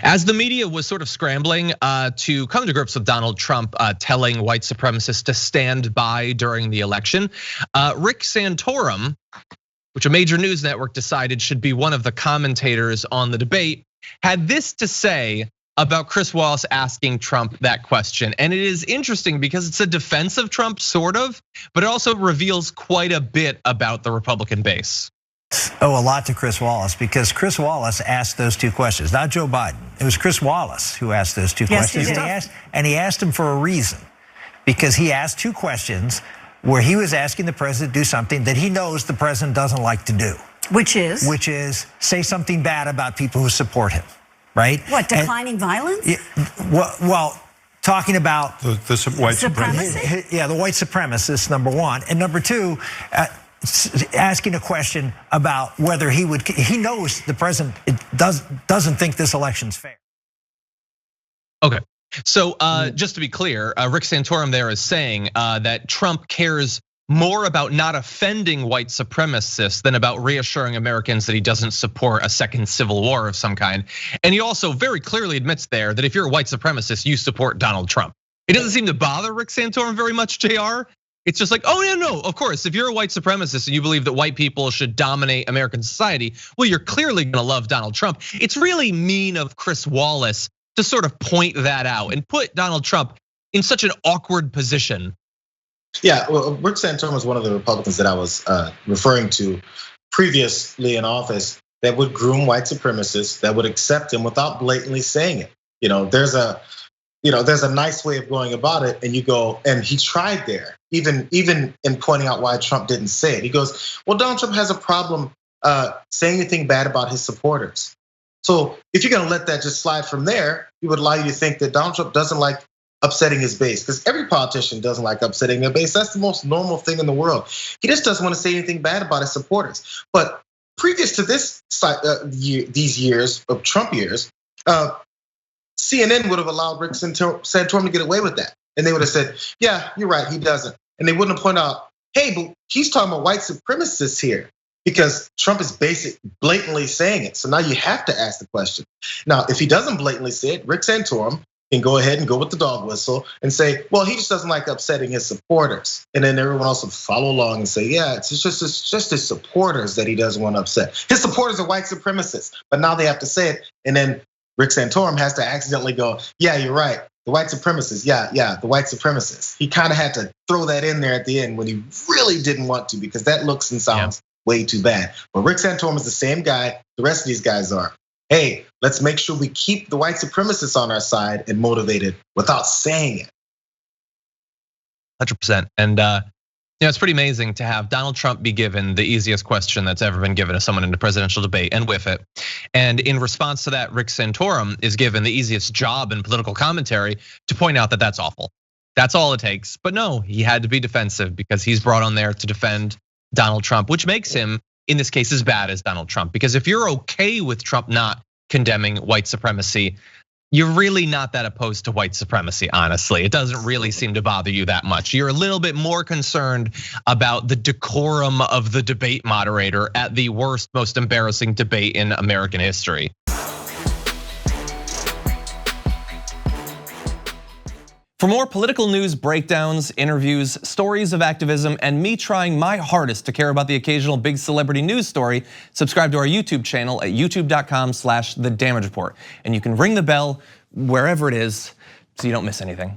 As the media was sort of scrambling to come to grips with Donald Trump telling white supremacists to stand by during the election, Rick Santorum, which a major news network decided should be one of the commentators on the debate, had this to say about Chris Wallace asking Trump that question. And it is interesting because it's a defense of Trump, sort of, but it also reveals quite a bit about the Republican base. Owe a lot to Chris Wallace, because Chris Wallace asked those two questions, not Joe Biden. It was Chris Wallace who asked those two questions. And he asked them for a reason, because he asked two questions where he was asking the president to do something that he knows the president doesn't like to do. Which is? Which is say something bad about people who support him, right? What, declining violence? Well, talking about the white supremacy? Yeah, the white supremacists, number one. And number two, asking a question about whether he knows the president doesn't think this election's fair. Okay, so just to be clear, Rick Santorum there is saying that Trump cares more about not offending white supremacists than about reassuring Americans that he doesn't support a second civil war of some kind. And he also very clearly admits there that if you're a white supremacist, you support Donald Trump. It doesn't seem to bother Rick Santorum very much, JR. It's just like, oh yeah, no, of course, if you're a white supremacist and you believe that white people should dominate American society, well, you're clearly gonna love Donald Trump. It's really mean of Chris Wallace to sort of point that out and put Donald Trump in such an awkward position. Yeah, well, Rick Santorum was one of the Republicans that I was referring to previously in office that would groom white supremacists, that would accept him without blatantly saying it. There's a nice way of going about it, and you go, and he tried there, even in pointing out why Trump didn't say it. He goes, well, Donald Trump has a problem saying anything bad about his supporters. So if you're gonna let that just slide from there, it would allow you to think that Donald Trump doesn't like upsetting his base, because every politician doesn't like upsetting their base. That's the most normal thing in the world. He just doesn't want to say anything bad about his supporters. But previous to this, these years of Trump years, CNN would have allowed Rick Santorum to get away with that. And they would have said, yeah, you're right, he doesn't. And they wouldn't have pointed out, hey, but he's talking about white supremacists here, because Trump is blatantly saying it. So now you have to ask the question. Now, if he doesn't blatantly say it, Rick Santorum can go ahead and go with the dog whistle and say, well, he just doesn't like upsetting his supporters. And then everyone else will follow along and say, yeah, it's just his supporters that he doesn't want to upset. His supporters are white supremacists, but now they have to say it. And then Rick Santorum has to accidentally go, yeah, you're right. The white supremacists, yeah, the white supremacists. He kind of had to throw that in there at the end when he really didn't want to, because that looks and sounds way too bad. But Rick Santorum is the same guy the rest of these guys are. Hey, let's make sure we keep the white supremacists on our side and motivated without saying it. 100%. And it's pretty amazing to have Donald Trump be given the easiest question that's ever been given to someone in a presidential debate and whiff it. And in response to that, Rick Santorum is given the easiest job in political commentary to point out that that's awful. That's all it takes. But no, he had to be defensive because he's brought on there to defend Donald Trump, which makes him, in this case, as bad as Donald Trump. Because if you're okay with Trump not condemning white supremacy, you're really not that opposed to white supremacy, honestly. It doesn't really seem to bother you that much. You're a little bit more concerned about the decorum of the debate moderator at the worst, most embarrassing debate in American history. For more political news breakdowns, interviews, stories of activism, and me trying my hardest to care about the occasional big celebrity news story, subscribe to our YouTube channel at youtube.com/thedamagereport. And you can ring the bell wherever it is so you don't miss anything.